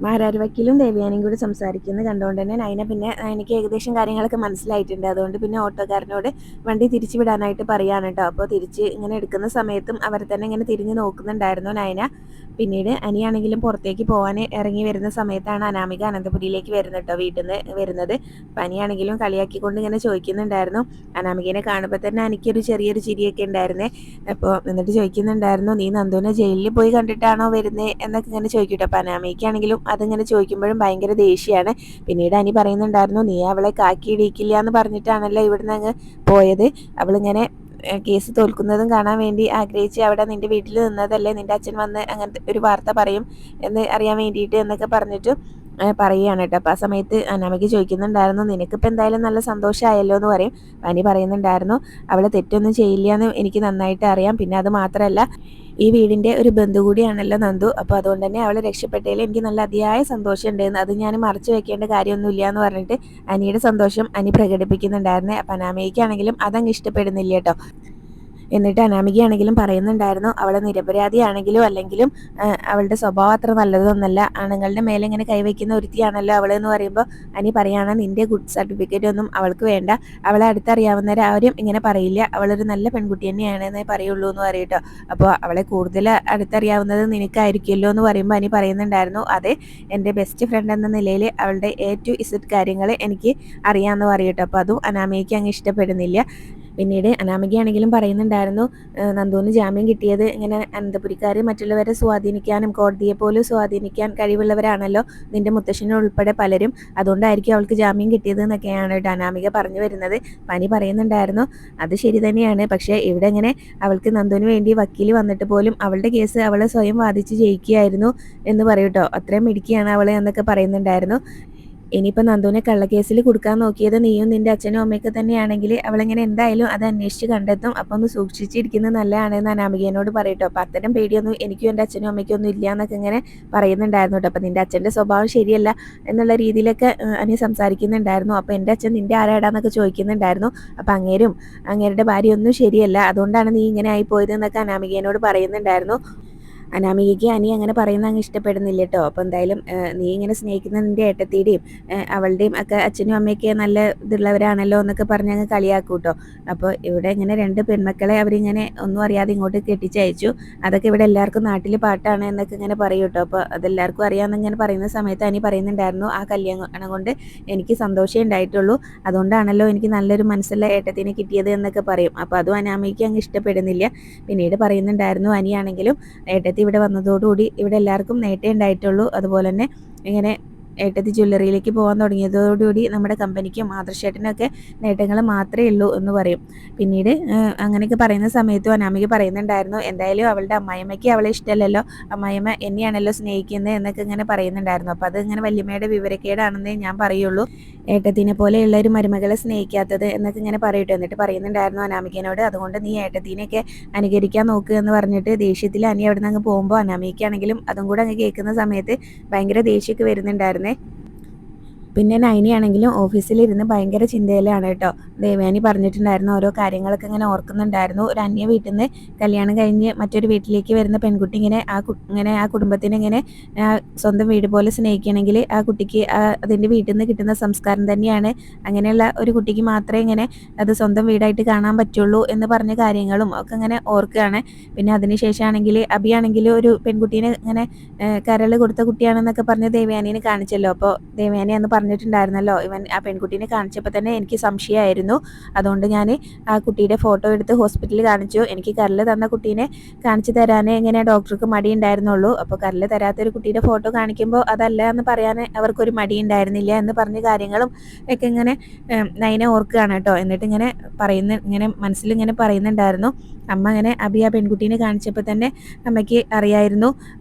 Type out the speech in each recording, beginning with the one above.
മാരാര് വക്കീലും ദേവയാനിയും കൂടി സംസാരിക്കുന്നത് കണ്ടുകൊണ്ട് തന്നെ നയന പിന്നെ എനിക്ക് ഏകദേശം കാര്യങ്ങളൊക്കെ മനസ്സിലായിട്ടുണ്ട്. അതുകൊണ്ട് പിന്നെ ഓട്ടോക്കാരനോട് വണ്ടി തിരിച്ചു വിടാനായിട്ട് പറയാണ് കേട്ടോ. അപ്പോൾ തിരിച്ച് ഇങ്ങനെ എടുക്കുന്ന സമയത്തും അവർ തന്നെ ഇങ്ങനെ തിരിഞ്ഞ് നോക്കുന്നുണ്ടായിരുന്നു നയന. പിന്നീട് അനിയാണെങ്കിലും പുറത്തേക്ക് പോകാൻ ഇറങ്ങി വരുന്ന സമയത്താണ് അനാമിക അനന്തപുരിയിലേക്ക് വരുന്നത് കേട്ടോ, വീട്ടിൽ നിന്ന് വരുന്നത്. അപ്പം അനിയാണെങ്കിലും കളിയാക്കിക്കൊണ്ട് ഇങ്ങനെ ചോദിക്കുന്നുണ്ടായിരുന്നു. അനാമികനെ കാണുമ്പോൾ തന്നെ എനിക്കൊരു ചെറിയൊരു ചിരിയൊക്കെ ഉണ്ടായിരുന്നേ. അപ്പോൾ എന്നിട്ട് ചോദിക്കുന്നുണ്ടായിരുന്നു, നീ നന്ദുവിനെ ജയിലിൽ പോയി കണ്ടിട്ടാണോ വരുന്നത് എന്നൊക്കെ ഇങ്ങനെ ചോദിക്കട്ടെ. അപ്പം അനാമികയാണെങ്കിലും അതിങ്ങനെ ചോദിക്കുമ്പോഴും ഭയങ്കര ദേഷ്യമാണ്. പിന്നീട് അനി പറയുന്നുണ്ടായിരുന്നു, നീ അവളെ കാക്കിയിടിക്കില്ല എന്ന് പറഞ്ഞിട്ടാണല്ലോ ഇവിടുന്ന് അങ്ങ് പോയത്. അവളിങ്ങനെ കേസ് തോൽക്കുന്നതും കാണാൻ വേണ്ടി ആഗ്രഹിച്ച് അവിടെ നിന്റെ വീട്ടിൽ നിന്നതല്ലേ, നിന്റെ അച്ഛൻ വന്ന് അങ്ങനത്തെ ഒരു വാർത്ത പറയും എന്ന് അറിയാൻ വേണ്ടിയിട്ട് എന്നൊക്കെ പറഞ്ഞിട്ട് പറയുകയാണ് കേട്ടോ. അപ്പോൾ ആ സമയത്ത് അനാമിക ചോദിക്കുന്നുണ്ടായിരുന്നു, നിനക്കിപ്പോൾ എന്തായാലും നല്ല സന്തോഷമായല്ലോ എന്ന് പറയും. അനി പറയുന്നുണ്ടായിരുന്നു, അവളെ തെറ്റൊന്നും ചെയ്യില്ല എന്ന് എനിക്ക് നന്നായിട്ട് അറിയാം. പിന്നെ അത് മാത്രമല്ല, ഈ വീടിൻ്റെ ഒരു ബന്ധു കൂടിയാണല്ലോ നന്ദു. അപ്പോൾ അതുകൊണ്ട് തന്നെ അവൾ രക്ഷപ്പെട്ടതിൽ എനിക്ക് നല്ല അതിയായ സന്തോഷം ഉണ്ടായിരുന്നു. അത് ഞാൻ മറച്ചു വെക്കേണ്ട കാര്യമൊന്നുമില്ല എന്ന് പറഞ്ഞിട്ട് അനിയുടെ സന്തോഷം അനി പ്രകടിപ്പിക്കുന്നുണ്ടായിരുന്നേ. അപ്പം അനാമികയ്ക്കാണെങ്കിലും അതങ്ങ് ഇഷ്ടപ്പെടുന്നില്ല കേട്ടോ. എന്നിട്ട് അനാമികയാണെങ്കിലും പറയുന്നുണ്ടായിരുന്നു, അവളെ നിരപരാധിയാണെങ്കിലും അല്ലെങ്കിലും അവളുടെ സ്വഭാവം അത്ര നല്ലതൊന്നല്ല, ആണുങ്ങളുടെ മേലെ ഇങ്ങനെ കൈവയ്ക്കുന്ന ഒരുത്തിയാണല്ലോ അവൾ എന്ന് പറയുമ്പോൾ അനി പറയാണ്, നിന്റെ ഗുഡ് സർട്ടിഫിക്കറ്റ് ഒന്നും അവൾക്ക് വേണ്ട, അവളെ അടുത്തറിയാവുന്നവരാരും ഇങ്ങനെ പറയില്ല, അവളൊരു നല്ല പെൺകുട്ടി തന്നെയാണെന്നേ പറയുള്ളൂ എന്ന് പറയട്ടോ. അപ്പോൾ അവളെ കൂടുതൽ അടുത്തറിയാവുന്നത് നിനക്കായിരിക്കുമല്ലോ എന്ന് പറയുമ്പോൾ അനി പറയുന്നുണ്ടായിരുന്നു, അതെ, എൻ്റെ ബെസ്റ്റ് ഫ്രണ്ട് എന്ന നിലയിൽ അവളുടെ A to Z കാര്യങ്ങൾ എനിക്ക് അറിയാമെന്ന് പറയട്ടോ. അപ്പോൾ അതും അനാമികയ്ക്ക് അങ്ങ് ഇഷ്ടപ്പെടുന്നില്ല. പിന്നീട് അനാമികയാണെങ്കിലും പറയുന്നുണ്ടായിരുന്നു, നന്ദുവിന് ജാമ്യം കിട്ടിയത് ഇങ്ങനെ അനന്തപുരിക്കാർ മറ്റുള്ളവരെ സ്വാധീനിക്കാനും കോടതിയെ പോലും സ്വാധീനിക്കാൻ കഴിവുള്ളവരാണല്ലോ, നിന്റെ മുത്തശ്ശനുൾപ്പെടെ പലരും, അതുകൊണ്ടായിരിക്കും അവൾക്ക് ജാമ്യം കിട്ടിയത് എന്നൊക്കെയാണ് കേട്ടോ അനാമിക പറഞ്ഞു വരുന്നത്. പനി പറയുന്നുണ്ടായിരുന്നു, അത് ശരി തന്നെയാണ്, പക്ഷേ ഇവിടെ ഇങ്ങനെ അവൾക്ക് നന്ദുവിന് വേണ്ടി വക്കീൽ വന്നിട്ട് പോലും അവളുടെ കേസ് അവളെ സ്വയം വാദിച്ച് ജയിക്കുകയായിരുന്നു എന്ന് പറയൂട്ടോ. അത്രയും മിടുക്കിയാണ് അവളെ എന്നൊക്കെ പറയുന്നുണ്ടായിരുന്നു. ഇനിയിപ്പോൾ നന്ദുവിനെ കള്ളക്കേസിൽ കൊടുക്കാൻ നോക്കിയത് നീയും നിന്റെ അച്ഛനും അമ്മയൊക്കെ തന്നെയാണെങ്കിൽ അവളിങ്ങനെ എന്തായാലും അത് അന്വേഷിച്ച് കണ്ടെത്തും. അപ്പം ഒന്ന് സൂക്ഷിച്ചിരിക്കുന്നത് നല്ലതാണെന്ന് അനാമികയോട് പറയട്ടോ. അപ്പം അത്തരം പേടിയൊന്നും എനിക്കും എൻ്റെ അച്ഛനും അമ്മയ്ക്കും ഒന്നും ഇല്ല എന്നൊക്കെ ഇങ്ങനെ പറയുന്നുണ്ടായിരുന്നു കേട്ടോ. അപ്പം നിന്റെ അച്ഛൻ്റെ സ്വഭാവം ശരിയല്ല എന്നുള്ള രീതിയിലൊക്കെ അനി സംസാരിക്കുന്നുണ്ടായിരുന്നു. അപ്പോൾ എൻ്റെ അച്ഛൻ നിൻ്റെ ആരാടാന്നൊക്കെ ചോദിക്കുന്നുണ്ടായിരുന്നു. അപ്പം അങ്ങേരുടെ ഭാര്യയൊന്നും ശരിയല്ല, അതുകൊണ്ടാണ് നീ ഇങ്ങനെ ആയിപ്പോയത് എന്നൊക്കെ അനാമികയോട് പറയുന്നുണ്ടായിരുന്നു. അനാമികയ്ക്ക് അനി അങ്ങനെ പറയുന്ന അങ്ങ് ഇഷ്ടപ്പെടുന്നില്ല കേട്ടോ. അപ്പോൾ എന്തായാലും നീ ഇങ്ങനെ സ്നേഹിക്കുന്ന നിൻ്റെ ഏട്ടത്തിയുടെയും അവളുടെയും ഒക്കെ അച്ഛനും അമ്മയൊക്കെ നല്ല ഇതുള്ളവരാണല്ലോ എന്നൊക്കെ പറഞ്ഞ് അങ്ങ് കളിയാക്കും കേട്ടോ. അപ്പോൾ ഇവിടെ ഇങ്ങനെ രണ്ട് പെൺമക്കളെ അവരിങ്ങനെ ഒന്നും അറിയാതെ ഇങ്ങോട്ട് കെട്ടിച്ചയച്ചു. അതൊക്കെ ഇവിടെ എല്ലാവർക്കും നാട്ടിൽ പാട്ടാണ് എന്നൊക്കെ ഇങ്ങനെ പറയും കേട്ടോ. അപ്പോൾ അതെല്ലാവർക്കും അറിയാമെന്ന് ഇങ്ങനെ പറയുന്ന സമയത്ത് അനി പറയുന്നുണ്ടായിരുന്നു, ആ കല്യാണം കൊണ്ട് എനിക്ക് സന്തോഷമേ ഉണ്ടായിട്ടുള്ളൂ, അതുകൊണ്ടാണല്ലോ എനിക്ക് നല്ലൊരു മനസ്സുള്ള ഏട്ടത്തിനെ കിട്ടിയത് എന്നൊക്കെ പറയും. അപ്പോൾ അതും അനാമികയ്ക്ക് അങ്ങ് ഇഷ്ടപ്പെടുന്നില്ല. പിന്നീട് പറയുന്നുണ്ടായിരുന്നു, അനിയാണെങ്കിലും ഏട്ടത്തി ഇവിടെ വന്നതോടുകൂടി ഇവിടെ എല്ലാവർക്കും നേട്ടേ ഉണ്ടായിട്ടുള്ളൂ, അതുപോലെ തന്നെ ഇങ്ങനെ ഏട്ടത്തി ജ്വല്ലറിയിലേക്ക് പോകാൻ തുടങ്ങിയതോടുകൂടി നമ്മുടെ കമ്പനിക്കും ആദർശേട്ടനൊക്കെ നേട്ടങ്ങൾ മാത്രമേ ഉള്ളൂ എന്ന് പറയും. പിന്നീട് അങ്ങനെയൊക്കെ പറയുന്ന സമയത്തും അനാമിക പറയുന്നുണ്ടായിരുന്നു, എന്തായാലും അവളുടെ അമ്മായിമ്മയ്ക്ക് അവളെ ഇഷ്ടമല്ലല്ലോ, അമ്മായിമ്മ എന്നെയാണല്ലോ സ്നേഹിക്കുന്നത് എന്നൊക്കെ ഇങ്ങനെ പറയുന്നുണ്ടായിരുന്നു. അപ്പോൾ അത് ഇങ്ങനെ വല്യമ്മയുടെ വിവരക്കേടാണെന്നേ ഞാൻ പറയുള്ളൂ, ഏട്ടത്തിനെ പോലെയുള്ള ഒരു മരുമകളെ സ്നേഹിക്കാത്തത് എന്നൊക്കെ ഇങ്ങനെ പറയട്ടെ. എന്നിട്ട് പറയുന്നുണ്ടായിരുന്നു അനാമികനോട്, അതുകൊണ്ട് നീ ഏട്ടത്തിനെയൊക്കെ അനുകരിക്കാൻ നോക്കുക എന്ന് പറഞ്ഞിട്ട് ദേഷ്യത്തിൽ അനി അവിടെ നിന്ന് അങ്ങ് പോകുമ്പോൾ അനാമികയാണെങ്കിലും അതും കൂടെ അങ്ങ് കേൾക്കുന്ന സമയത്ത് ഭയങ്കര ദേഷ്യമൊക്കെ വരുന്നുണ്ടായിരുന്നേ. പിന്നെ നൈനിയാണെങ്കിലും ഓഫീസിലിരുന്ന് ഭയങ്കര ചിന്തയിലാണ് കേട്ടോ. ദേവയാനി പറഞ്ഞിട്ടുണ്ടായിരുന്നു ഓരോ കാര്യങ്ങളൊക്കെ ഇങ്ങനെ ഓർക്കുന്നുണ്ടായിരുന്നു. ഒരു അന്യ വീട്ടിൽ നിന്ന് കല്യാണം കഴിഞ്ഞ് മറ്റൊരു വീട്ടിലേക്ക് വരുന്ന പെൺകുട്ടി ഇങ്ങനെ ആ കുടുംബത്തിനെ ഇങ്ങനെ സ്വന്തം വീട് പോലെ സ്നേഹിക്കണമെങ്കിൽ ആ കുട്ടിക്ക് അതിൻ്റെ വീട്ടിൽ നിന്ന് കിട്ടുന്ന സംസ്കാരം തന്നെയാണ്, അങ്ങനെയുള്ള ഒരു കുട്ടിക്ക് മാത്രമേ ഇങ്ങനെ അത് സ്വന്തം വീടായിട്ട് കാണാൻ പറ്റുള്ളൂ എന്ന് പറഞ്ഞ കാര്യങ്ങളും ഒക്കെ ഇങ്ങനെ ഓർക്കുകയാണ്. പിന്നെ അതിനുശേഷമാണെങ്കിൽ അബിയാണെങ്കിൽ ഒരു പെൺകുട്ടീനെ ഇങ്ങനെ കരൾ കൊടുത്ത കുട്ടിയാണെന്നൊക്കെ പറഞ്ഞ് ദേവയാനിനെ കാണിച്ചല്ലോ. അപ്പോൾ ദേവയാനി അന്ന് പറഞ്ഞിട്ടുണ്ടായിരുന്നല്ലോ, ഇവൻ ആ പെൺകുട്ടീനെ കാണിച്ചപ്പോൾ തന്നെ എനിക്ക് സംശയമായിരുന്നു, അതുകൊണ്ട് ഞാൻ ആ കുട്ടിയുടെ ഫോട്ടോ എടുത്ത് ഹോസ്പിറ്റലിൽ കാണിച്ചു. എനിക്ക് കരൾ തന്ന കുട്ടീനെ കാണിച്ചു തരാനേ എങ്ങനെ ഡോക്ടർക്ക് മടി ഉണ്ടായിരുന്നുള്ളൂ. അപ്പോൾ കരൾ തരാത്തൊരു കുട്ടിയുടെ ഫോട്ടോ കാണിക്കുമ്പോൾ അതല്ല എന്ന് പറയാൻ അവർക്കൊരു മടി ഉണ്ടായിരുന്നില്ല എന്ന് പറഞ്ഞ കാര്യങ്ങളും ഒക്കെ ഇങ്ങനെ നൈന ഓർക്കുകയാണ് കേട്ടോ. എന്നിട്ട് ഇങ്ങനെ മനസ്സിലിങ്ങനെ പറയുന്നുണ്ടായിരുന്നു, അമ്മ ഇങ്ങനെ അബി ആ പെൺകുട്ടീനെ കാണിച്ചപ്പോൾ തന്നെ അമ്മയ്ക്ക് അറിയായിരുന്നു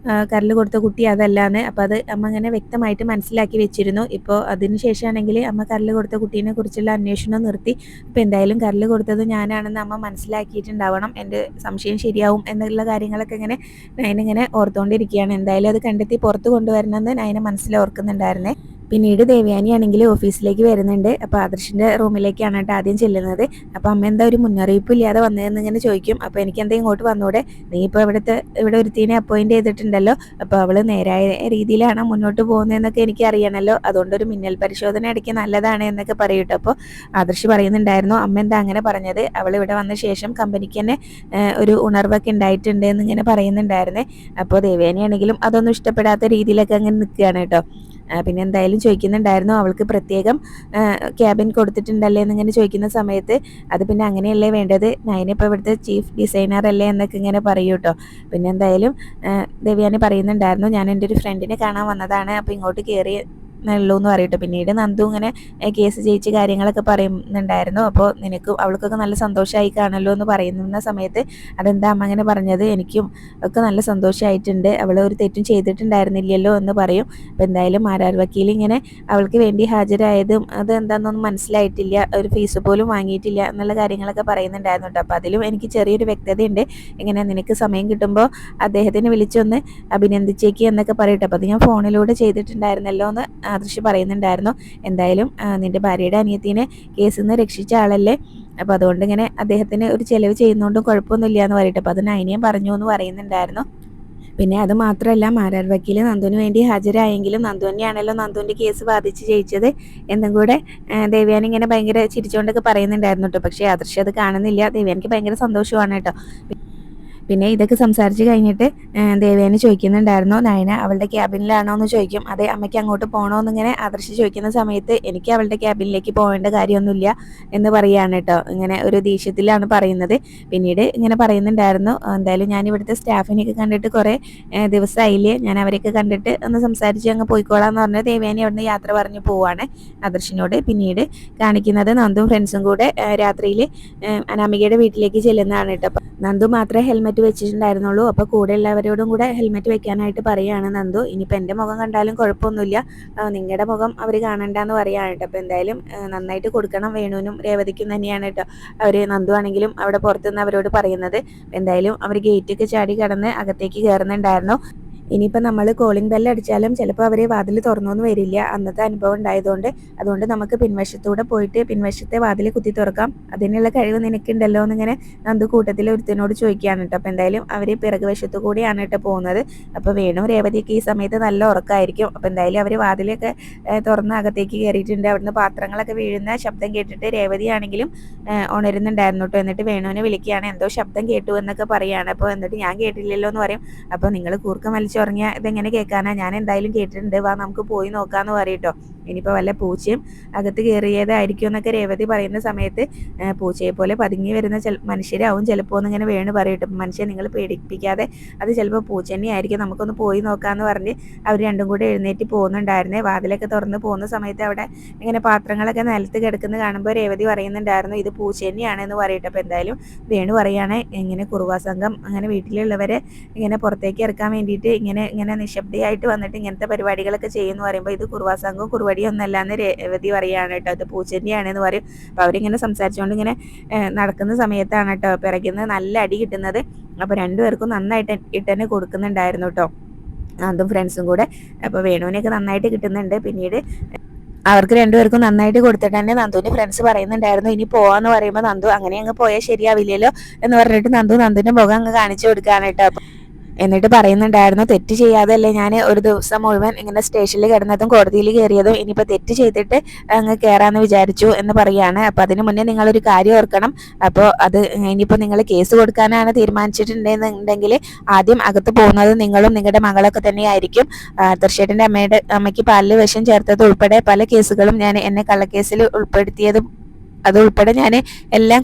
കരൾ കൊടുത്ത കുട്ടി അതല്ലാന്ന്. അപ്പോൾ അത് അമ്മ ഇങ്ങനെ വ്യക്തമായിട്ട് മനസ്സിലാക്കി വെച്ചിരുന്നു. ഇപ്പോൾ അതിന് ശേഷമാണെങ്കിൽ അമ്മ കരൾ കൊടുത്ത കുട്ടീനെ കുറിച്ചുള്ള അന്വേഷണം നിർത്തി. അപ്പോൾ എന്തായാലും കരൾ കൊടുത്തത് ഞാനാണെന്ന് അമ്മ മനസ്സിലാക്കിയിട്ടുണ്ടാവണം, എൻ്റെ സംശയം ശരിയാവും എന്നുള്ള കാര്യങ്ങളൊക്കെ ഇങ്ങനെ നയന ഇങ്ങനെ ഓർത്തുകൊണ്ടിരിക്കുകയാണ്. എന്തായാലും അത് കണ്ടെത്തി പുറത്ത് കൊണ്ടുവരണമെന്ന് നയന മനസ്സിൽ ഓർക്കുന്നുണ്ടായിരുന്നേ. പിന്നീട് ദേവയാനി ആണെങ്കിൽ ഓഫീസിലേക്ക് വരുന്നുണ്ട്. അപ്പോൾ ആദർശിൻ്റെ റൂമിലേക്കാണ് കേട്ടോ ആദ്യം ചെല്ലുന്നത്. അപ്പോൾ അമ്മ എന്താ ഒരു മുന്നറിയിപ്പ് ഇല്ലാതെ വന്നതെന്ന് ഇങ്ങനെ ചോദിക്കും. അപ്പോൾ എനിക്ക് എന്താ ഇങ്ങോട്ട് വന്നൂടെ, നീ ഇപ്പോൾ ഇവിടെ ഒരുത്തീനെ അപ്പോയിൻറ്റ് ചെയ്തിട്ടുണ്ടല്ലോ, അപ്പോൾ അവൾ നേരായ രീതിയിലാണ് മുന്നോട്ട് പോകുന്നതെന്നൊക്കെ എനിക്ക് അറിയണമല്ലോ, അതുകൊണ്ടൊരു മിന്നൽ പരിശോധന ഇടയ്ക്ക് നല്ലതാണ് എന്നൊക്കെ പറയൂട്ടോ. അപ്പോൾ ആദർശ് പറയുന്നുണ്ടായിരുന്നു, അമ്മ എന്താ അങ്ങനെ പറഞ്ഞത്, അവൾ ഇവിടെ വന്ന ശേഷം കമ്പനിക്ക് തന്നെ ഒരു ഉണർവൊക്കെ ഉണ്ടായിട്ടുണ്ട് എന്നിങ്ങനെ പറയുന്നുണ്ടായിരുന്നേ. അപ്പോൾ ദേവയാനി ആണെങ്കിലും അതൊന്നും ഇഷ്ടപ്പെടാത്ത രീതിയിലൊക്കെ അങ്ങനെ നിൽക്കുകയാണ് കേട്ടോ. പിന്നെ എന്തായാലും ചോദിക്കുന്നുണ്ടായിരുന്നു, അവൾക്ക് പ്രത്യേകം ക്യാബിൻ കൊടുത്തിട്ടുണ്ടല്ലേ എന്നിങ്ങനെ ചോദിക്കുന്ന സമയത്ത് അത് പിന്നെ അങ്ങനെയല്ലേ വേണ്ടത്, നയന ഇപ്പോൾ ഇവിടുത്തെ ചീഫ് ഡിസൈനർ അല്ലേ എന്നൊക്കെ ഇങ്ങനെ പറയൂ കേട്ടോ. പിന്നെ എന്തായാലും ദേവയാനി പറയുന്നുണ്ടായിരുന്നു, ഞാൻ എൻ്റെ ഒരു ഫ്രണ്ടിനെ കാണാൻ വന്നതാണ്, അപ്പോൾ ഇങ്ങോട്ട് കയറി ഉള്ളൂ എന്ന് പറയട്ടെ. പിന്നീട് നന്ദു ഇങ്ങനെ കേസ് ജയിച്ച് കാര്യങ്ങളൊക്കെ പറയുന്നുണ്ടായിരുന്നു. അപ്പോൾ നിനക്കും അവൾക്കൊക്കെ നല്ല സന്തോഷമായി കാണല്ലോ എന്ന് പറയുന്ന സമയത്ത് അതെന്താ അമ്മ അങ്ങനെ പറഞ്ഞത്, എനിക്കും ഒക്കെ നല്ല സന്തോഷമായിട്ടുണ്ട്, അവൾ ഒരു തെറ്റും ചെയ്തിട്ടുണ്ടായിരുന്നില്ലല്ലോ എന്ന് പറയും. അപ്പോൾ എന്തായാലും മാരാർ വക്കീൽ ഇങ്ങനെ അവൾക്ക് വേണ്ടി ഹാജരായതും അത് എന്താണെന്നൊന്നും മനസ്സിലായിട്ടില്ല, ഒരു ഫീസ് പോലും വാങ്ങിയിട്ടില്ല എന്നുള്ള കാര്യങ്ങളൊക്കെ പറയുന്നുണ്ടായിരുന്നു കേട്ടോ. അപ്പോൾ അതിലും എനിക്ക് ചെറിയൊരു വ്യക്തതയുണ്ട്, ഇങ്ങനെ നിനക്ക് സമയം കിട്ടുമ്പോൾ അദ്ദേഹത്തിനെ വിളിച്ചൊന്ന് അഭിനന്ദിച്ചേക്ക് എന്നൊക്കെ പറയട്ടെ. അപ്പോൾ അത് ഞാൻ ഫോണിലൂടെ ചെയ്തിട്ടുണ്ടായിരുന്നല്ലോ എന്ന് ആദർശ് പറയുന്നുണ്ടായിരുന്നു. എന്തായാലും നിൻ്റെ ഭാര്യയുടെ അനിയത്തിനെ കേസിൽ നിന്ന് രക്ഷിച്ച ആളല്ലേ, അപ്പോൾ അതുകൊണ്ട് ഇങ്ങനെ അദ്ദേഹത്തിന് ഒരു ചിലവ് ചെയ്യുന്നതുകൊണ്ടും കുഴപ്പമൊന്നുമില്ല എന്ന് പറയട്ടെ. അപ്പോൾ അത് നയനയും പറഞ്ഞു എന്ന് പറയുന്നുണ്ടായിരുന്നു. പിന്നെ അത് മാത്രമല്ല, മാരാർ വക്കീൽ നന്ദുവിന് വേണ്ടി ഹാജരായെങ്കിലും നന്ദു തന്നെയാണല്ലോ നന്ദുവിൻ്റെ കേസ് വാദിച്ച് ജയിച്ചത് എന്നും കൂടെ ദേവയാനി ഇങ്ങനെ ഭയങ്കര ചിരിച്ചുകൊണ്ടൊക്കെ പറയുന്നുണ്ടായിരുന്നു കേട്ടോ. പക്ഷേ ആദർശ് അത് കാണുന്നില്ല. ദേവയാനിക്ക് ഭയങ്കര സന്തോഷമാണ് കേട്ടോ. പിന്നെ ഇതൊക്കെ സംസാരിച്ച് കഴിഞ്ഞിട്ട് ദേവയാനി ചോദിക്കുന്നുണ്ടായിരുന്നു, നയന അവളുടെ ക്യാബിനിലാണോ എന്ന് ചോദിക്കും. അതെ, അമ്മയ്ക്ക് അങ്ങോട്ട് പോകണമെന്നിങ്ങനെ ആദർശ് ചോദിക്കുന്ന സമയത്ത് എനിക്ക് അവളുടെ ക്യാബിനിലേക്ക് പോകേണ്ട കാര്യമൊന്നുമില്ല എന്ന് പറയുകയാണ് കേട്ടോ. ഇങ്ങനെ ഒരു ദേഷ്യത്തിലാണ് പറയുന്നത്. പിന്നീട് ഇങ്ങനെ പറയുന്നുണ്ടായിരുന്നു, എന്തായാലും ഞാൻ ഇവിടുത്തെ സ്റ്റാഫിനെയൊക്കെ കണ്ടിട്ട് കുറേ ദിവസമായില്ലേ, ഞാൻ അവരെയൊക്കെ കണ്ടിട്ട് ഒന്ന് സംസാരിച്ച് അങ്ങ് പോയിക്കോളാം എന്ന് പറഞ്ഞ് ദേവയാനി അവിടുന്ന് യാത്ര പറഞ്ഞു പോവാണ് ആദർശിനോട്. പിന്നീട് കാണിക്കുന്നത് നന്ദും ഫ്രണ്ട്സും കൂടെ രാത്രിയിൽ അനാമികയുടെ വീട്ടിലേക്ക് ചെല്ലുന്നതാണ് കേട്ടോ. നന്ദു മാത്രമേ ഹെൽമെറ്റ് വെച്ചിട്ടുണ്ടായിരുന്നുള്ളൂ. അപ്പോൾ കൂടെ എല്ലാവരോടും കൂടെ ഹെൽമെറ്റ് വെക്കാനായിട്ട് പറയുകയാണ് നന്ദു. ഇനിയിപ്പോൾ എൻ്റെ മുഖം കണ്ടാലും കുഴപ്പമൊന്നുമില്ല, നിങ്ങളുടെ മുഖം അവർ കാണണ്ടെന്ന് പറയുകയാണ് കേട്ടോ. അപ്പോൾ എന്തായാലും നന്നായിട്ട് കൊടുക്കണം വേണുവിനും രേവതിക്കും തന്നെയാണ് കേട്ടോ അവർ നന്ദു ആണെങ്കിലും അവിടെ പുറത്തുനിന്ന് അവരോട് പറയുന്നത്. എന്തായാലും അവർ ഗേറ്റൊക്കെ ചാടി കടന്ന് അകത്തേക്ക് കയറുന്നുണ്ടായിരുന്നു. ഇനിയിപ്പോൾ നമ്മൾ കോളിംഗ് ബെല്ല് അടിച്ചാലും ചിലപ്പോൾ അവർ വാതിൽ തുറന്നൊന്നും വരില്ല, അന്നത്തെ അനുഭവം ഉണ്ടായതുകൊണ്ട്. അതുകൊണ്ട് നമുക്ക് പിൻവശത്തൂടെ പോയിട്ട് പിൻവശത്തെ വാതിൽ കുത്തി തുറക്കാം, അതിനുള്ള കഴിവ് നിനക്കുണ്ടല്ലോ എന്നിങ്ങനെ നന്ദു കൂട്ടത്തിൽ ഒരുത്തിനോട് ചോദിക്കുകയാണ് കേട്ടോ. അപ്പോൾ എന്തായാലും അവർ പിറകുവശത്തു കൂടിയാണ് കേട്ടോ പോകുന്നത്. അപ്പോൾ വേണു രേവതിയൊക്കെ ഈ സമയത്ത് നല്ല ഉറക്കമായിരിക്കും. അപ്പോൾ എന്തായാലും അവർ വാതിലൊക്കെ തുറന്ന് അകത്തേക്ക് കയറിയിട്ടുണ്ട്. അവിടുന്ന് പാത്രങ്ങളൊക്കെ വീഴുന്ന ശബ്ദം കേട്ടിട്ട് രേവതിയാണെങ്കിലും ഉണരുന്നുണ്ടായിരുന്നു കേട്ടോ. എന്നിട്ട് വേണുവിനെ വിളിക്കുകയാണ്, എന്തോ ശബ്ദം കേട്ടു എന്നൊക്കെ പറയുകയാണ്. അപ്പോൾ എന്നിട്ട് ഞാൻ കേട്ടില്ലല്ലോ എന്ന് പറയും. അപ്പോൾ നിങ്ങൾ കൂർക്കം വലിച്ചുറങ്ങിയ ഇതെങ്ങനെ കേൾക്കാനാ, ഞാൻ എന്തായാലും കേട്ടിട്ടുണ്ട്, വാ നമുക്ക് പോയി നോക്കാമെന്ന് പറയട്ടോ. ഇനിയിപ്പോൾ വല്ല പൂച്ചയും അകത്ത് കയറിയതായിരിക്കും എന്നൊക്കെ രേവതി പറയുന്ന സമയത്ത് പൂച്ചയെ പോലെ പതുങ്ങി വരുന്ന മനുഷ്യരാവും ചിലപ്പോൾ എന്നിങ്ങനെ വേണു പറയട്ടോ. മനുഷ്യൻ നിങ്ങൾ പേടിപ്പിക്കാതെ, അത് ചിലപ്പോൾ പൂച്ച തന്നെയായിരിക്കും, നമുക്കൊന്ന് പോയി നോക്കാമെന്ന് പറഞ്ഞ് അവർ രണ്ടും കൂടെ എഴുന്നേറ്റ് പോകുന്നുണ്ടായിരുന്നേ. വാതിലൊക്കെ തുറന്ന് പോകുന്ന സമയത്ത് അവിടെ ഇങ്ങനെ പാത്രങ്ങളൊക്കെ നിലത്ത് കിടക്കുന്ന കാണുമ്പോൾ രേവതി പറയുന്നുണ്ടായിരുന്നു, ഇത് പൂച്ച തന്നെയാണെന്ന് പറയട്ടെ. അപ്പോൾ എന്തായാലും വേണു പറയുകയാണ്, ഇങ്ങനെ കുറുവാ സംഘം അങ്ങനെ വീട്ടിലുള്ളവരെ ഇങ്ങനെ പുറത്തേക്ക് ഇറക്കാൻ വേണ്ടിയിട്ട് ഇങ്ങനെ നിശബ്ദയായിട്ട് വന്നിട്ട് ഇങ്ങനത്തെ പരിപാടികളൊക്കെ ചെയ്യുമെന്ന് പറയുമ്പോൾ ഇത് കുറുവാ സംഘവും കുറുവടിയൊന്നല്ല എന്ന് രേവതി പറയുകയാണ് കേട്ടോ, അത് പൂച്ചെന്നെയാണെന്ന് പറയും. അപ്പോൾ അവരിങ്ങനെ സംസാരിച്ചുകൊണ്ട് ഇങ്ങനെ നടക്കുന്ന സമയത്താണ് കേട്ടോ പിറകിൽ നിന്ന് നല്ല അടി കിട്ടുന്നത്. അപ്പോൾ രണ്ടുപേർക്കും നന്നായിട്ട് ഇട്ടന്നെ കൊടുക്കുന്നുണ്ടായിരുന്നു കേട്ടോ, അതും ഫ്രണ്ട്സും കൂടെ. അപ്പോൾ വേണുവിനൊക്കെ നന്നായിട്ട് കിട്ടുന്നുണ്ട്. പിന്നീട് അവർക്ക് രണ്ടുപേർക്കും നന്നായിട്ട് കൊടുത്തിട്ട് തന്നെ നന്ദുവിൻ്റെ ഫ്രണ്ട്സ് പറയുന്നുണ്ടായിരുന്നു, ഇനി പോവാന്ന് പറയുമ്പോൾ നന്ദു അങ്ങനെ അങ്ങ് പോയാൽ ശരിയാവില്ലല്ലോ എന്ന് പറഞ്ഞിട്ട് നന്ദുവിൻ്റെ മുഖം അങ്ങ് കാണിച്ചു കൊടുക്കുകയാണ് കേട്ടോ. എന്നിട്ട് പറയുന്നുണ്ടായിരുന്നു, തെറ്റ് ചെയ്യാതല്ലേ ഞാൻ ഒരു ദിവസം മുഴുവൻ ഇങ്ങനെ സ്റ്റേഷനിൽ കിടന്നതും കോടതിയിൽ കയറിയതും, ഇനിയിപ്പോൾ തെറ്റ് ചെയ്തിട്ട് അങ്ങ് കയറാമെന്ന് വിചാരിച്ചു എന്ന് പറയുകയാണ്. അപ്പോൾ അതിന് മുന്നേ നിങ്ങളൊരു കാര്യം ഓർക്കണം, അപ്പോൾ അത് ഇനിയിപ്പോൾ നിങ്ങൾ കേസ് കൊടുക്കാനാണ് തീരുമാനിച്ചിട്ടുണ്ടെന്നുണ്ടെങ്കിൽ ആദ്യം അകത്ത് പോകുന്നത് നിങ്ങളും നിങ്ങളുടെ മകളൊക്കെ തന്നെയായിരിക്കും. തീർച്ചയായിട്ടും അമ്മയ്ക്ക് പാലിൽ വിഷം ചേർത്തത് ഉൾപ്പെടെ പല കേസുകളും എന്നെ കള്ളക്കേസിൽ ഉൾപ്പെടുത്തിയതും അതുൾപ്പെടെ ഞാൻ എല്ലാം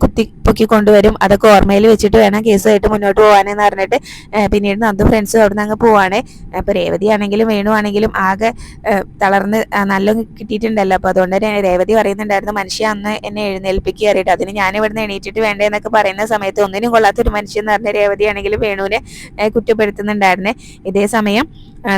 പൊക്കി കൊണ്ടുവരും, അതൊക്കെ ഓർമ്മയിൽ വെച്ചിട്ട് വേണം കേസുമായിട്ട് മുന്നോട്ട് പോകാനെന്ന് പറഞ്ഞിട്ട് പിന്നീട് നന്ദു ഫ്രണ്ട്സും അവിടെ നിന്ന് അങ്ങ് പോവാണ്. അപ്പോൾ രേവതി ആണെങ്കിലും വേണു ആണെങ്കിലും ആകെ തളർന്ന് നല്ല കിട്ടിയിട്ടുണ്ടല്ലോ. അപ്പോൾ അതുകൊണ്ട് തന്നെ രേവതി പറയുന്നുണ്ടായിരുന്നു, മനുഷ്യ അന്ന് എന്നെ എഴുന്നേൽപ്പിക്കുക അറിയിട്ട്, അതിന് ഞാൻ ഇവിടുന്ന് എണീറ്റിട്ട് വേണ്ടേ എന്നൊക്കെ പറയുന്ന സമയത്ത് ഒന്നിനും കൊള്ളാത്തൊരു മനുഷ്യൻ എന്ന് പറഞ്ഞ രേവതി ആണെങ്കിലും വേണുവിനെ കുറ്റപ്പെടുത്തുന്നുണ്ടായിരുന്നേ. ഇതേ സമയം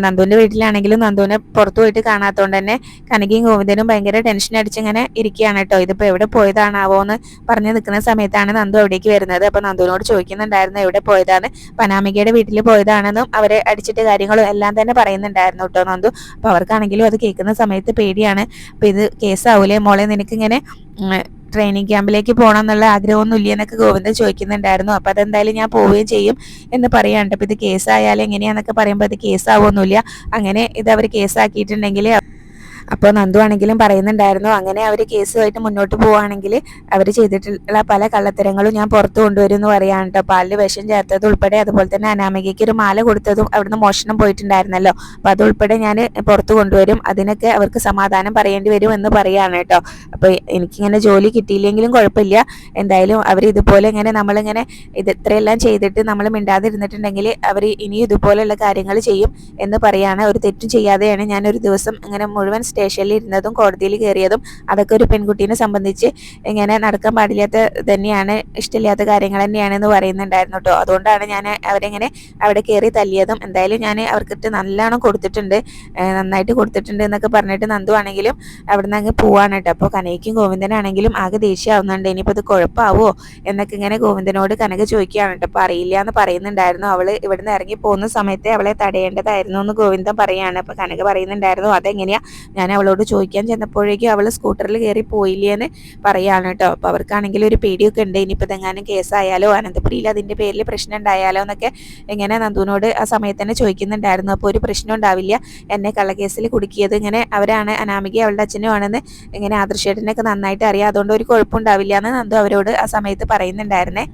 നന്ദുവിൻ്റെ വീട്ടിലാണെങ്കിലും നന്ദുവിനെ പുറത്തു പോയിട്ട് കാണാത്തതുകൊണ്ട് തന്നെ കനകയും ഗോവിന്ദനും ഭയങ്കര ടെൻഷൻ അടിച്ച് ഇങ്ങനെ ഇരിക്കുകയാണ് കേട്ടോ. ഇതിപ്പോൾ എവിടെ പോയതാണാവോ എന്ന് പറഞ്ഞു നിൽക്കുന്ന സമയത്താണ് നന്ദു അവിടേക്ക് വരുന്നത്. അപ്പോൾ നന്ദുവിനോട് ചോദിക്കുന്നുണ്ടായിരുന്നു എവിടെ പോയതാണ്, പനാമികയുടെ വീട്ടിൽ പോയതാണെന്നും അവരെ അടിച്ചിട്ട് കാര്യങ്ങളും എല്ലാം തന്നെ പറയുന്നുണ്ടായിരുന്നു കേട്ടോ നന്ദു. അപ്പോൾ അവർക്കാണെങ്കിലും അത് കേൾക്കുന്ന സമയത്ത് പേടിയാണ്. അപ്പോൾ ഇത് കേസാവൂലേ മോളെ, നിനക്കിങ്ങനെ ട്രെയിനിങ് ക്യാമ്പിലേക്ക് പോകണം എന്നുള്ള ആഗ്രഹമൊന്നും ഇല്ല എന്നൊക്കെ ഗോവിന്ദൻ ചോദിക്കുന്നുണ്ടായിരുന്നു. അപ്പോൾ അതെന്തായാലും ഞാൻ പോവുകയും ചെയ്യും എന്ന് പറയാണ്ട്. അപ്പോൾ ഇത് കേസായാലും എങ്ങനെയാന്നൊക്കെ പറയുമ്പോൾ അത് കേസാവൊന്നുമില്ല, അങ്ങനെ ഇത് അവർ കേസാക്കിയിട്ടുണ്ടെങ്കിൽ അപ്പോൾ നന്ദു ആണെങ്കിലും പറയുന്നുണ്ടായിരുന്നു അങ്ങനെ അവർ കേസുമായിട്ട് മുന്നോട്ട് പോവുകയാണെങ്കിൽ അവർ ചെയ്തിട്ടുള്ള പല കള്ളത്തരങ്ങളും ഞാൻ പുറത്തു കൊണ്ടുവരും എന്ന് പറയാൻ കേട്ടോ. പാലിൽ വിഷം ചേർത്തത് ഉൾപ്പെടെ, അതുപോലെ തന്നെ അനാമികയ്ക്ക് ഒരു മാല കൊടുത്തതും അവിടുന്ന് മോഷണം പോയിട്ടുണ്ടായിരുന്നല്ലോ, അപ്പോൾ അതുൾപ്പെടെ ഞാൻ പുറത്തു കൊണ്ടുവരും, അതിനൊക്കെ അവർക്ക് സമാധാനം പറയേണ്ടി വരും എന്ന് പറയാണ് കേട്ടോ. അപ്പോൾ എനിക്കിങ്ങനെ ജോലി കിട്ടിയില്ലെങ്കിലും കുഴപ്പമില്ല, എന്തായാലും അവർ ഇതുപോലെ ഇങ്ങനെ നമ്മളിങ്ങനെ ഇത്രയെല്ലാം ചെയ്തിട്ട് നമ്മൾ മിണ്ടാതിരുന്നിട്ടുണ്ടെങ്കിൽ അവർ ഇനി ഇതുപോലെയുള്ള കാര്യങ്ങൾ ചെയ്യും എന്ന് പറയാണ്. ഒരു തെറ്റും ചെയ്യാതെയാണ് ഞാൻ ഒരു ദിവസം ഇങ്ങനെ മുഴുവൻ സ്റ്റേഷനിൽ ഇരുന്നതും കോടതിയിൽ കയറിയതും, അതൊക്കെ ഒരു പെൺകുട്ടീനെ സംബന്ധിച്ച് ഇങ്ങനെ നടക്കാൻ പാടില്ലാത്ത തന്നെയാണ്, ഇഷ്ടമില്ലാത്ത കാര്യങ്ങൾ തന്നെയാണെന്ന് പറയുന്നുണ്ടായിരുന്നു കേട്ടോ. അതുകൊണ്ടാണ് ഞാൻ അവരെങ്ങനെ അവിടെ കയറി തല്ലിയതും. എന്തായാലും ഞാൻ അവർക്കിട്ട് നല്ലോണം കൊടുത്തിട്ടുണ്ട്, നന്നായിട്ട് കൊടുത്തിട്ടുണ്ട് എന്നൊക്കെ പറഞ്ഞിട്ട് നന്ദു ആണെങ്കിലും അവിടെ നിന്ന് അങ്ങ് പോവാണ് കേട്ടോ. അപ്പോൾ കനയ്ക്കും ഗോവിന്ദനാണെങ്കിലും ആകെ ദേഷ്യമാവുന്നുണ്ട്, ഇനിയിപ്പോൾ ഇത് കുഴപ്പമാവോ എന്നൊക്കെ ഇങ്ങനെ ഗോവിന്ദനോട് കനക ചോദിക്കുകയാണ് കേട്ടോ. അപ്പോൾ അറിയില്ല എന്ന് പറയുന്നുണ്ടായിരുന്നു. അവൾ ഇവിടുന്ന് ഇറങ്ങി പോകുന്ന സമയത്തെ അവളെ തടയേണ്ടതായിരുന്നു എന്ന് ഗോവിന്ദൻ പറയാണ്. അപ്പോൾ കനക പറയുന്നുണ്ടായിരുന്നു അതെങ്ങനെയാ, ഞാൻ അവളോട് ചോദിക്കാൻ ചെന്നപ്പോഴേക്കും അവൾ സ്കൂട്ടറിൽ കയറി പോയില്ലേന്ന് പറയാണ് കേട്ടോ. അപ്പോൾ അവർക്കാണെങ്കിൽ ഒരു പേടിയൊക്കെ ഉണ്ട്, ഇനിയിപ്പോൾ ഇതെങ്ങാനും കേസായാലോ അനന്തപുരിയിൽ അതിൻ്റെ പേരിൽ പ്രശ്നം ഉണ്ടായാലോ എന്നൊക്കെ ഇങ്ങനെ നന്ദുവിനോട് ആ സമയത്ത് തന്നെ ചോദിക്കുന്നുണ്ടായിരുന്നു. അപ്പോൾ ഒരു പ്രശ്നം ഉണ്ടാവില്ല, എന്നെ കള്ളക്കേസിൽ കുടുക്കിയത് ഇങ്ങനെ അവരാണ്, അനാമിക അവളുടെ അച്ഛനും ആണെന്ന് ഇങ്ങനെ ആദർശേട്ടനൊക്കെ നന്നായിട്ട് അറിയാം, അതുകൊണ്ട് ഒരു കുഴപ്പമുണ്ടാവില്ല എന്ന് നന്ദു അവരോട് ആ സമയത്ത് പറയുന്നുണ്ടായിരുന്നേ.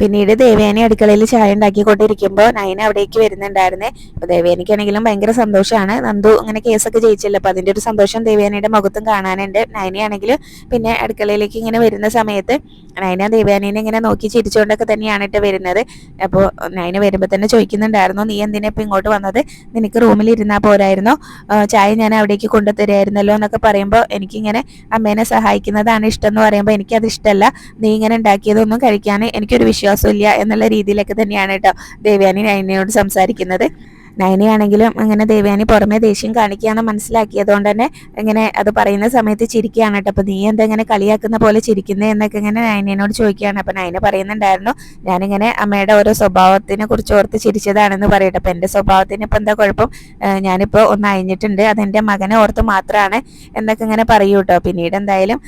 പിന്നീട് ദേവയാനി അടുക്കളയിൽ ചായ ഉണ്ടാക്കിക്കൊണ്ടിരിക്കുമ്പോൾ നയന അവിടേക്ക് വരുന്നുണ്ടായിരുന്നേ. അപ്പോൾ ദേവയാനിക്കാണെങ്കിലും ഭയങ്കര സന്തോഷമാണ്, നന്ദു അങ്ങനെ കേസൊക്കെ ജയിച്ചല്ലോ, അപ്പോൾ അതിൻ്റെ ഒരു സന്തോഷം ദേവയാനിയുടെ മുഖത്തും കാണാനുണ്ട്. നയനയാണെങ്കിൽ പിന്നെ അടുക്കളയിലേക്ക് ഇങ്ങനെ വരുന്ന സമയത്ത് നയന ദേവയാനീനെ ഇങ്ങനെ നോക്കി ചിരിച്ചുകൊണ്ടൊക്കെ തന്നെയാണ് ഇട്ട് വരുന്നത്. അപ്പോൾ നയന വരുമ്പോൾ തന്നെ ചോദിക്കുന്നുണ്ടായിരുന്നു നീ എന്തിനാ ഇപ്പം ഇങ്ങോട്ട് വന്നത്, നിനക്ക് റൂമിൽ ഇരുന്നാൽ പോരായിരുന്നോ, ചായ ഞാൻ അവിടേക്ക് കൊണ്ടുതരായിരുന്നല്ലോ എന്നൊക്കെ പറയുമ്പോൾ എനിക്കിങ്ങനെ അമ്മേനെ സഹായിക്കുന്നതാണ് ഇഷ്ടം എന്ന് പറയുമ്പോൾ എനിക്കത് ഇഷ്ടമല്ല, നീ ഇങ്ങനെ ഉണ്ടാക്കിയതൊന്നും കഴിക്കാൻ എനിക്കൊരു വിശ്വാസമില്ല എന്നുള്ള രീതിയിലൊക്കെ തന്നെയാണ് കേട്ടോ ദേവയാനി നയനയോട് സംസാരിക്കുന്നത്. നയനയാണെങ്കിലും അങ്ങനെ ദേവയാനി പുറമെ ദേഷ്യം കാണിക്കുകയാണെന്ന് മനസ്സിലാക്കിയതുകൊണ്ട് തന്നെ ഇങ്ങനെ അത് പറയുന്ന സമയത്ത് ചിരിക്കുകയാണ് കേട്ടോ. അപ്പോൾ നീ എന്താ ഇങ്ങനെ കളിയാക്കുന്ന പോലെ ചിരിക്കുന്നത് എന്നൊക്കെ ഇങ്ങനെ നയനയോട് ചോദിക്കുകയാണ്. അപ്പോൾ നയന പറയുന്നുണ്ടായിരുന്നു ഞാനിങ്ങനെ അമ്മയുടെ ഓരോ സ്വഭാവത്തിനെ കുറിച്ച് ഓർത്ത് ചിരിച്ചതാണെന്ന് പറയട്ടെ. അപ്പോൾ എൻ്റെ സ്വഭാവത്തിന് ഇപ്പം എന്താ കുഴപ്പം, ഞാനിപ്പോൾ ഒന്ന് അയഞ്ഞിട്ടുണ്ട്, അതെൻ്റെ മകനെ ഓർത്ത് മാത്രമാണ് എന്നൊക്കെ ഇങ്ങനെ പറയൂ കേട്ടോ. പിന്നീട് എന്തായാലും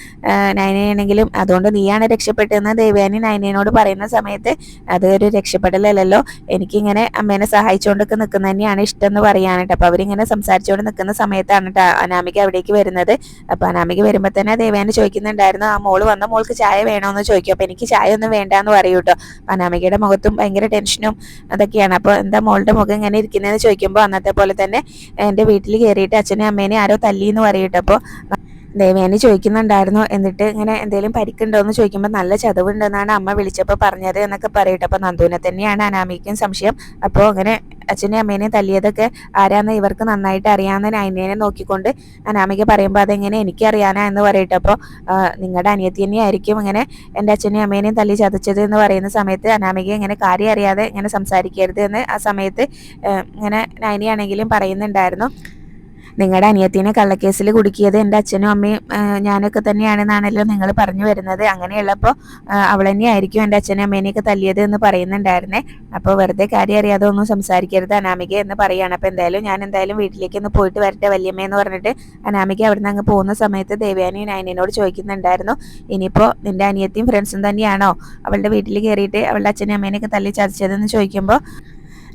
നയനയാണെങ്കിലും അതുകൊണ്ട് നീയാണ് രക്ഷപ്പെട്ടതെന്ന് ദേവയാനി നയനയോട് പറയുന്ന സമയത്ത് അതൊരു രക്ഷപ്പെടലല്ലോ, എനിക്കിങ്ങനെ അമ്മേനെ സഹായിച്ചുകൊണ്ടൊക്കെ നിൽക്കുന്ന തന്നെയാണ് ഇഷ്ടം എന്ന് പറയാനായിട്ട്. അപ്പോൾ അവരിങ്ങനെ സംസാരിച്ചുകൊണ്ട് നിൽക്കുന്ന സമയത്താണ് കേട്ടോ അനാമിക അവിടേക്ക് വരുന്നത്. അപ്പോൾ അനാമിക വരുമ്പോൾ തന്നെ ദേവയാനി ചോദിക്കുന്നുണ്ടായിരുന്നു ആ മോള് വന്ന മോൾക്ക് ചായ വേണമെന്ന് ചോദിക്കും. അപ്പോൾ എനിക്ക് ചായ ഒന്നും വേണ്ടാന്ന് പറയൂ കേട്ടോ. അനാമികയുടെ മുഖത്തും ഭയങ്കര ടെൻഷനും അതൊക്കെയാണ്. അപ്പോൾ എന്താ മോളുടെ മുഖം ഇങ്ങനെ ഇരിക്കുന്നതെന്ന് ചോദിക്കുമ്പോൾ അന്നത്തെ പോലെ തന്നെ എൻ്റെ വീട്ടിൽ കയറിയിട്ട് അച്ഛനെ അമ്മേനെ ആരോ തല്ലിയെന്ന് പറയൂട്ടോ. അപ്പോൾ ദേവയാനി ചോദിക്കുന്നുണ്ടായിരുന്നു എന്നിട്ട് ഇങ്ങനെ എന്തെങ്കിലും പരിക്കുണ്ടോ എന്ന് ചോദിക്കുമ്പോൾ നല്ല ചതവുണ്ടെന്നാണ് അമ്മ വിളിച്ചപ്പോൾ പറഞ്ഞത് എന്നൊക്കെ പറയട്ടെ. അപ്പോൾ നന്ദുവിനെ തന്നെയാണ് അനാമിക്കും സംശയം. അപ്പോൾ അങ്ങനെ അച്ഛനെയും അമ്മേനെയും തല്ലിയതൊക്കെ ആരാന്ന് ഇവർക്ക് നന്നായിട്ട് അറിയാവുന്ന നയനേനെ നോക്കിക്കൊണ്ട് അനാമിക പറയുമ്പോൾ അതെങ്ങനെ എനിക്കറിയാനാ എന്ന് പറയട്ടെ. അപ്പോൾ നിങ്ങളുടെ അനിയത്തി തന്നെയായിരിക്കും ഇങ്ങനെ എൻ്റെ അച്ഛനെയും അമ്മേനെയും തല്ലി ചതച്ചത് എന്ന് പറയുന്ന സമയത്ത് അനാമിക ഇങ്ങനെ കാര്യം അറിയാതെ ഇങ്ങനെ സംസാരിക്കരുത് എന്ന് ആ സമയത്ത് ഇങ്ങനെ നയനയാണെങ്കിലും പറയുന്നുണ്ടായിരുന്നു. നിങ്ങളുടെ അനിയത്തിനെ കള്ളക്കേസിൽ കുടുക്കിയത് എൻ്റെ അച്ഛനും അമ്മയും ഞാനൊക്കെ തന്നെയാണെന്നാണല്ലോ നിങ്ങൾ പറഞ്ഞു വരുന്നത്, അങ്ങനെയുള്ളപ്പോൾ അവൾ തന്നെയായിരിക്കും എൻ്റെ അച്ഛനും അമ്മേനെയൊക്കെ തല്ലിയത് എന്ന് പറയുന്നുണ്ടായിരുന്നേ. അപ്പോൾ വെറുതെ കാര്യം അറിയാതെ ഒന്നും സംസാരിക്കരുത് അനാമിക എന്ന് പറയുകയാണ്. അപ്പോൾ ഞാൻ എന്തായാലും വീട്ടിലേക്ക് ഒന്ന് പോയിട്ട് വരട്ടെ വല്യമ്മ എന്ന് പറഞ്ഞിട്ട് അനാമിക അവിടെ നിന്ന് അങ്ങ് പോകുന്ന സമയത്ത് ദേവയാനി നയനോട് ചോദിക്കുന്നുണ്ടായിരുന്നു ഇനിയിപ്പോൾ നിൻ്റെ അനിയത്തിയും ഫ്രണ്ട്സും തന്നെയാണോ അവളുടെ വീട്ടിൽ കയറിയിട്ട് അവളുടെ അച്ഛനും അമ്മേനെയൊക്കെ തല്ലി ചതച്ചതെന്ന് ചോദിക്കുമ്പോൾ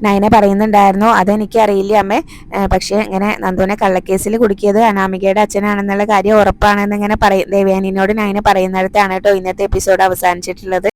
നയന പറയുന്നുണ്ടായിരുന്നു അതെനിക്കറിയില്ല അമ്മേ, പക്ഷേ ഇങ്ങനെ നന്ദുവിനെ കള്ളക്കേസിൽ കുടുക്കിയത് അനാമികയുടെ അച്ഛനാണെന്നുള്ള കാര്യം ഉറപ്പാണെന്ന് ഇങ്ങനെ ദേവയാനിയോട് നയന പറയുന്നിടത്താണ് കേട്ടോ ഇന്നത്തെ എപ്പിസോഡ് അവസാനിച്ചിട്ടുള്ളത്.